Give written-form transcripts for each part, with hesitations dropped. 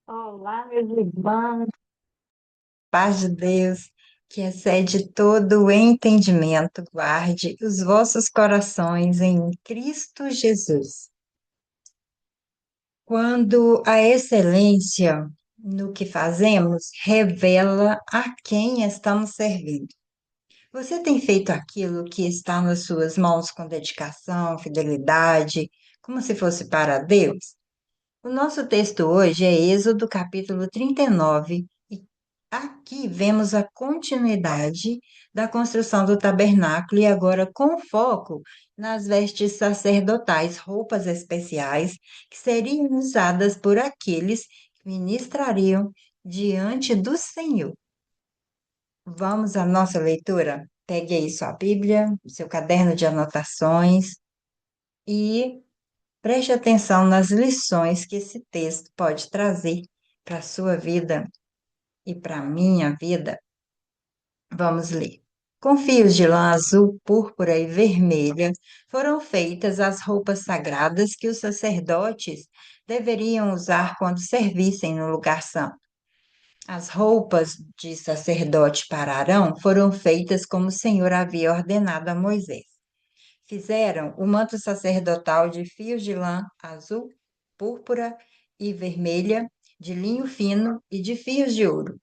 Olá, meus irmãos, paz de Deus, que excede todo o entendimento, guarde os vossos corações em Cristo Jesus. Quando a excelência no que fazemos revela a quem estamos servindo. Você tem feito aquilo que está nas suas mãos com dedicação, fidelidade, como se fosse para Deus? O nosso texto hoje é Êxodo capítulo 39, e aqui vemos a continuidade da construção do tabernáculo e agora com foco nas vestes sacerdotais, roupas especiais que seriam usadas por aqueles que ministrariam diante do Senhor. Vamos à nossa leitura? Pegue aí sua Bíblia, seu caderno de anotações e preste atenção nas lições que esse texto pode trazer para a sua vida e para a minha vida. Vamos ler. Com fios de lã azul, púrpura e vermelha foram feitas as roupas sagradas que os sacerdotes deveriam usar quando servissem no lugar santo. As roupas de sacerdote para Arão foram feitas como o Senhor havia ordenado a Moisés. Fizeram o manto sacerdotal de fios de lã azul, púrpura e vermelha, de linho fino e de fios de ouro.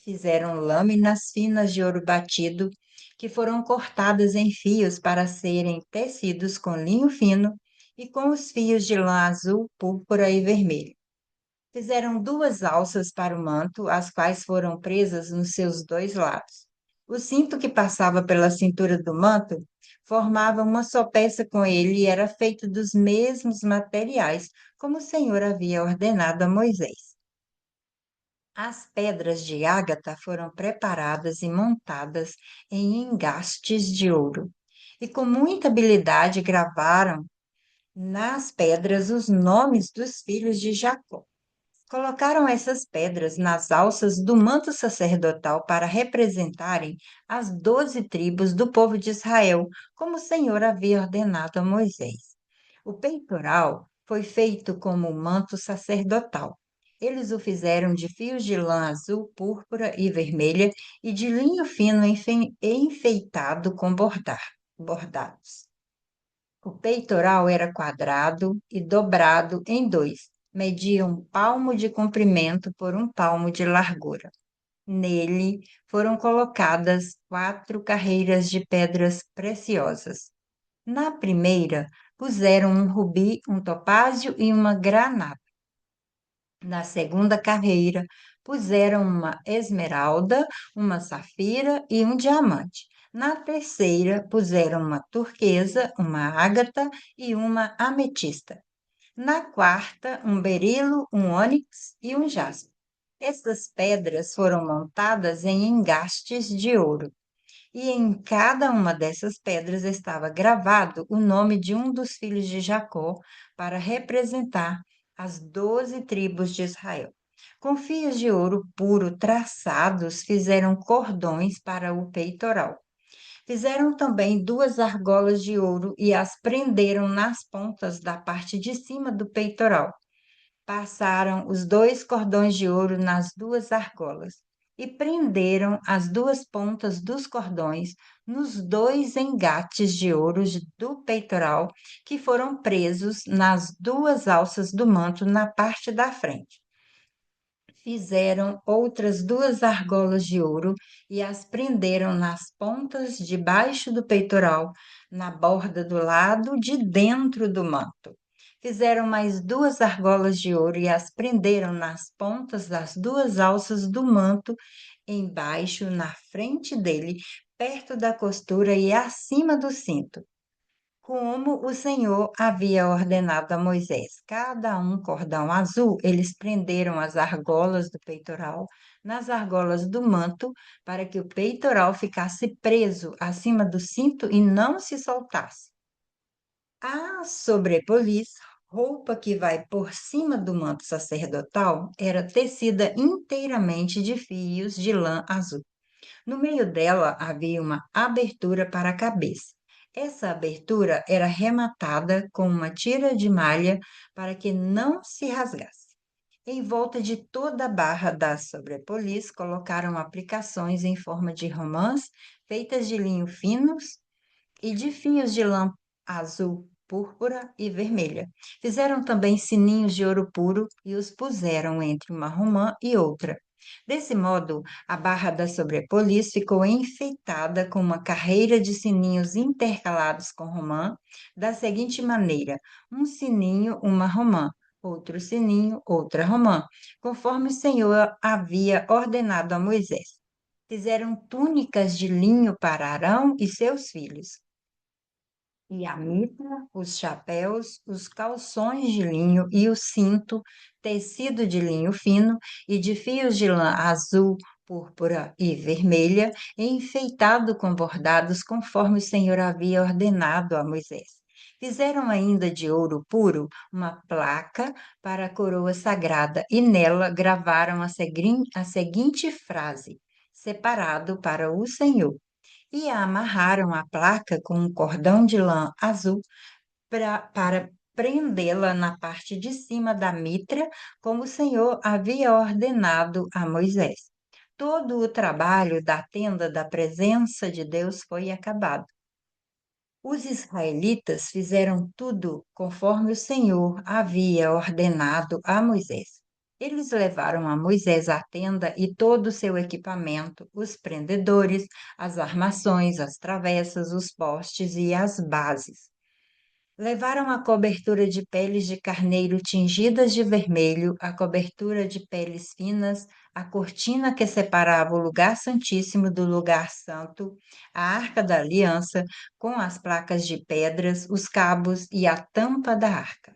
Fizeram lâminas finas de ouro batido, que foram cortadas em fios para serem tecidos com linho fino e com os fios de lã azul, púrpura e vermelho. Fizeram duas alças para o manto, as quais foram presas nos seus dois lados. O cinto que passava pela cintura do manto formava uma só peça com ele e era feito dos mesmos materiais, como o Senhor havia ordenado a Moisés. As pedras de ágata foram preparadas e montadas em engastes de ouro, e com muita habilidade gravaram nas pedras os nomes dos filhos de Jacó. Colocaram essas pedras nas alças do manto sacerdotal para representarem as 12 tribos do povo de Israel, como o Senhor havia ordenado a Moisés. O peitoral foi feito como um manto sacerdotal. Eles o fizeram de fios de lã azul, púrpura e vermelha e de linho fino enfeitado com bordados. O peitoral era quadrado e dobrado em dois, media um palmo de comprimento por um palmo de largura. Nele foram colocadas 4 carreiras de pedras preciosas. Na primeira, puseram um rubi, um topázio e uma granata. Na segunda carreira, puseram uma esmeralda, uma safira e um diamante. Na terceira, puseram uma turquesa, uma ágata e uma ametista. Na quarta, um berilo, um ônix e um jaspe. Essas pedras foram montadas em engastes de ouro, e em cada uma dessas pedras estava gravado o nome de um dos filhos de Jacó para representar as 12 tribos de Israel. Com fios de ouro puro traçados, fizeram cordões para o peitoral. Fizeram também 2 argolas de ouro e as prenderam nas pontas da parte de cima do peitoral. Passaram os 2 cordões de ouro nas 2 argolas e prenderam as 2 pontas dos cordões nos 2 engates de ouro do peitoral que foram presos nas 2 alças do manto na parte da frente. Fizeram outras 2 argolas de ouro e as prenderam nas pontas debaixo do peitoral, na borda do lado de dentro do manto. Fizeram mais 2 argolas de ouro e as prenderam nas pontas das 2 alças do manto, embaixo, na frente dele, perto da costura e acima do cinto, como o Senhor havia ordenado a Moisés. Cada um cordão azul, eles prenderam as argolas do peitoral nas argolas do manto, para que o peitoral ficasse preso acima do cinto e não se soltasse. A sobrepoliz, roupa que vai por cima do manto sacerdotal, era tecida inteiramente de fios de lã azul. No meio dela havia uma abertura para a cabeça. Essa abertura era rematada com uma tira de malha para que não se rasgasse. Em volta de toda a barra da sobrepolis colocaram aplicações em forma de romãs feitas de linho finos e de fios de lã azul, púrpura e vermelha. Fizeram também sininhos de ouro puro e os puseram entre uma romã e outra. Desse modo, a barra da sobrepolis ficou enfeitada com uma carreira de sininhos intercalados com romã, da seguinte maneira: um sininho, uma romã, outro sininho, outra romã, conforme o Senhor havia ordenado a Moisés. Fizeram túnicas de linho para Arão e seus filhos e a mitra, os chapéus, os calções de linho e o cinto, tecido de linho fino e de fios de lã azul, púrpura e vermelha, enfeitado com bordados conforme o Senhor havia ordenado a Moisés. Fizeram ainda de ouro puro uma placa para a coroa sagrada e nela gravaram a seguinte frase: Separado para o Senhor, e amarraram a placa com um cordão de lã azul para prendê-la na parte de cima da mitra, como o Senhor havia ordenado a Moisés. Todo o trabalho da tenda da presença de Deus foi acabado. Os israelitas fizeram tudo conforme o Senhor havia ordenado a Moisés. Eles levaram a Moisés a tenda e todo o seu equipamento, os prendedores, as armações, as travessas, os postes e as bases. Levaram a cobertura de peles de carneiro tingidas de vermelho, a cobertura de peles finas, a cortina que separava o lugar santíssimo do lugar santo, a arca da aliança, com as placas de pedras, os cabos e a tampa da arca.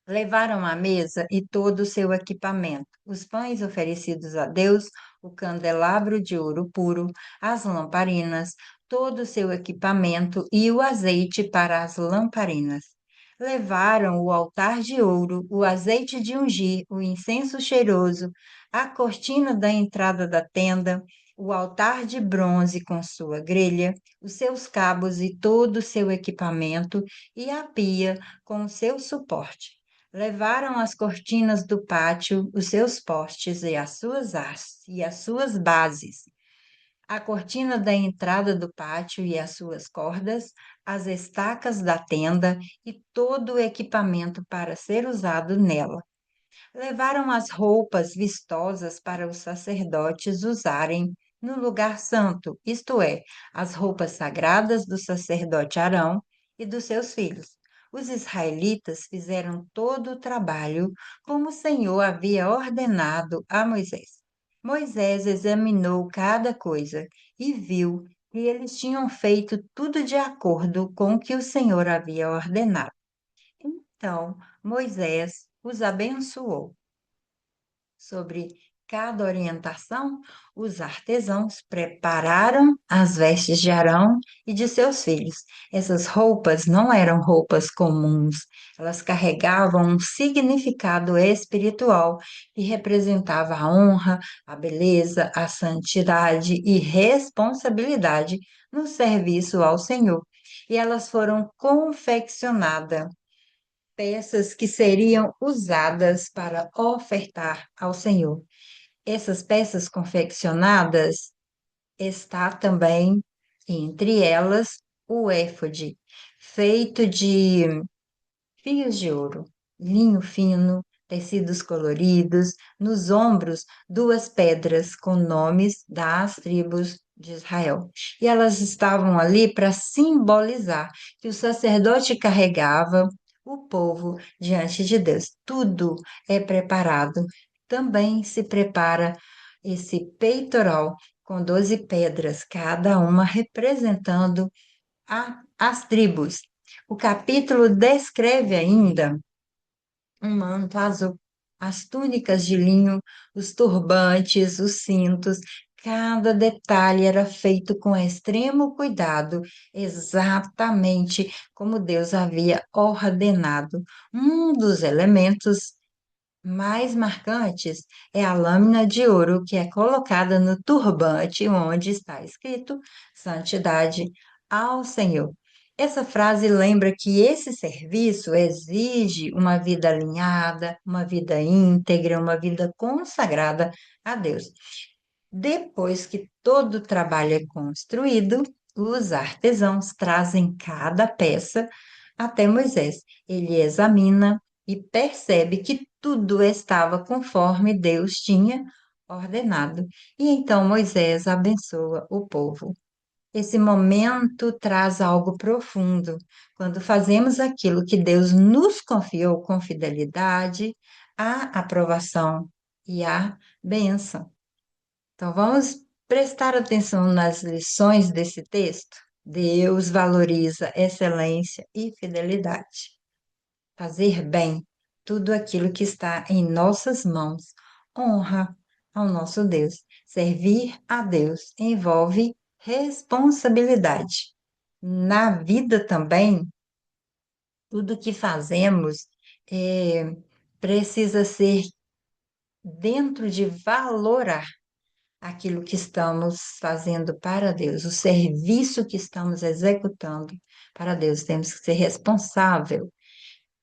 Levaram a mesa e todo o seu equipamento, os pães oferecidos a Deus, o candelabro de ouro puro, as lamparinas, todo o seu equipamento e o azeite para as lamparinas. Levaram o altar de ouro, o azeite de ungir, o incenso cheiroso, a cortina da entrada da tenda, o altar de bronze com sua grelha, os seus cabos e todo o seu equipamento, e a pia com o seu suporte. Levaram as cortinas do pátio, os seus postes e as suas hastes e as suas bases, a cortina da entrada do pátio e as suas cordas, as estacas da tenda e todo o equipamento para ser usado nela. Levaram as roupas vistosas para os sacerdotes usarem no lugar santo, isto é, as roupas sagradas do sacerdote Arão e dos seus filhos. Os israelitas fizeram todo o trabalho como o Senhor havia ordenado a Moisés. Moisés examinou cada coisa e viu que eles tinham feito tudo de acordo com o que o Senhor havia ordenado. Então, Moisés os abençoou. Sobre cada orientação, os artesãos prepararam as vestes de Arão e de seus filhos. Essas roupas não eram roupas comuns, elas carregavam um significado espiritual que representava a honra, a beleza, a santidade e responsabilidade no serviço ao Senhor. E elas foram confeccionadas peças que seriam usadas para ofertar ao Senhor. Essas peças confeccionadas está também entre elas o éfode, feito de fios de ouro, linho fino, tecidos coloridos, nos ombros duas pedras com nomes das tribos de Israel. E elas estavam ali para simbolizar que o sacerdote carregava o povo diante de Deus. Tudo é preparado. Também se prepara esse peitoral com 12 pedras, cada uma representando as tribos. O capítulo descreve ainda um manto azul, as túnicas de linho, os turbantes, os cintos, cada detalhe era feito com extremo cuidado, exatamente como Deus havia ordenado. Um dos elementos mais marcantes é a lâmina de ouro que é colocada no turbante, onde está escrito Santidade ao Senhor. Essa frase lembra que esse serviço exige uma vida alinhada, uma vida íntegra, uma vida consagrada a Deus. Depois que todo o trabalho é construído, os artesãos trazem cada peça até Moisés. Ele examina e percebe que tudo estava conforme Deus tinha ordenado. E então Moisés abençoa o povo. Esse momento traz algo profundo. Quando fazemos aquilo que Deus nos confiou com fidelidade, há aprovação e há bênção. Então, vamos prestar atenção nas lições desse texto. Deus valoriza excelência e fidelidade. Fazer bem tudo aquilo que está em nossas mãos honra ao nosso Deus. Servir a Deus envolve responsabilidade. Na vida também, tudo que fazemos precisa ser dentro de valorar aquilo que estamos fazendo para Deus, o serviço que estamos executando para Deus. Temos que ser responsável.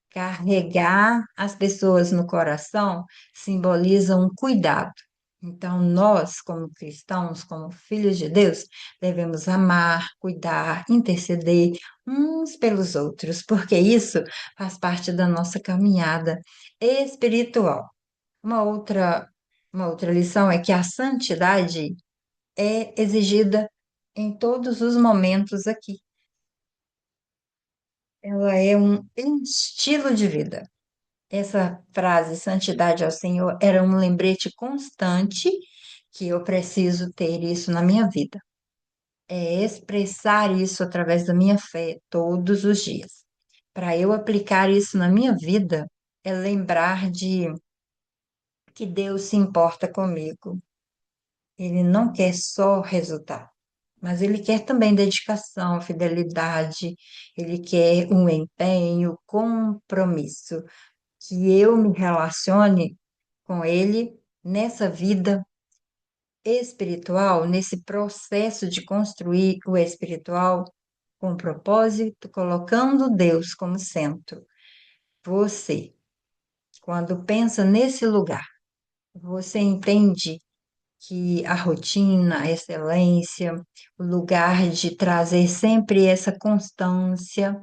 Carregar as pessoas no coração simboliza um cuidado. Então, nós, como cristãos, como filhos de Deus, devemos amar, cuidar, interceder uns pelos outros, porque isso faz parte da nossa caminhada espiritual. Uma outra, uma outra lição é que a santidade é exigida em todos os momentos aqui. Ela é um estilo de vida. Essa frase, santidade ao Senhor, era um lembrete constante que eu preciso ter isso na minha vida. É expressar isso através da minha fé todos os dias. Para eu aplicar isso na minha vida, é lembrar de que Deus se importa comigo. Ele não quer só resultado, mas ele quer também dedicação, fidelidade, ele quer um empenho, compromisso, que eu me relacione com ele nessa vida espiritual, nesse processo de construir o espiritual com propósito, colocando Deus como centro. Você, quando pensa nesse lugar, você entende que a rotina, a excelência, o lugar de trazer sempre essa constância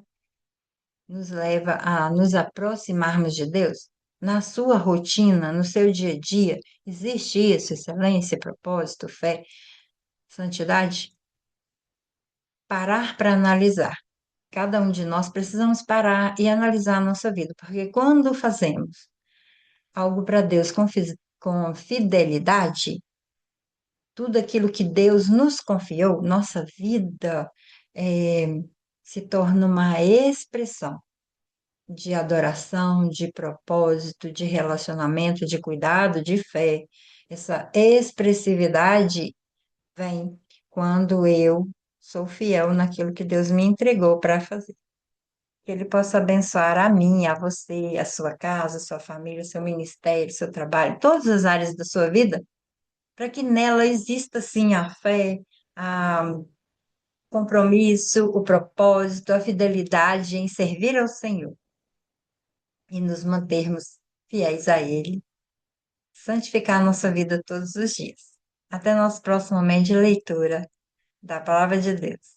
nos leva a nos aproximarmos de Deus? Na sua rotina, no seu dia a dia, existe isso, excelência, propósito, fé, santidade? Parar para analisar. Cada um de nós precisamos parar e analisar a nossa vida, porque quando fazemos algo para Deus com fidelidade, tudo aquilo que Deus nos confiou, nossa vida, se torna uma expressão de adoração, de propósito, de relacionamento, de cuidado, de fé. Essa expressividade vem quando eu sou fiel naquilo que Deus me entregou para fazer. Que Ele possa abençoar a mim, a você, a sua casa, a sua família, o seu ministério, o seu trabalho, todas as áreas da sua vida, para que nela exista sim a fé, o compromisso, o propósito, a fidelidade em servir ao Senhor e nos mantermos fiéis a Ele, santificar a nossa vida todos os dias. Até nosso próximo momento de leitura da Palavra de Deus.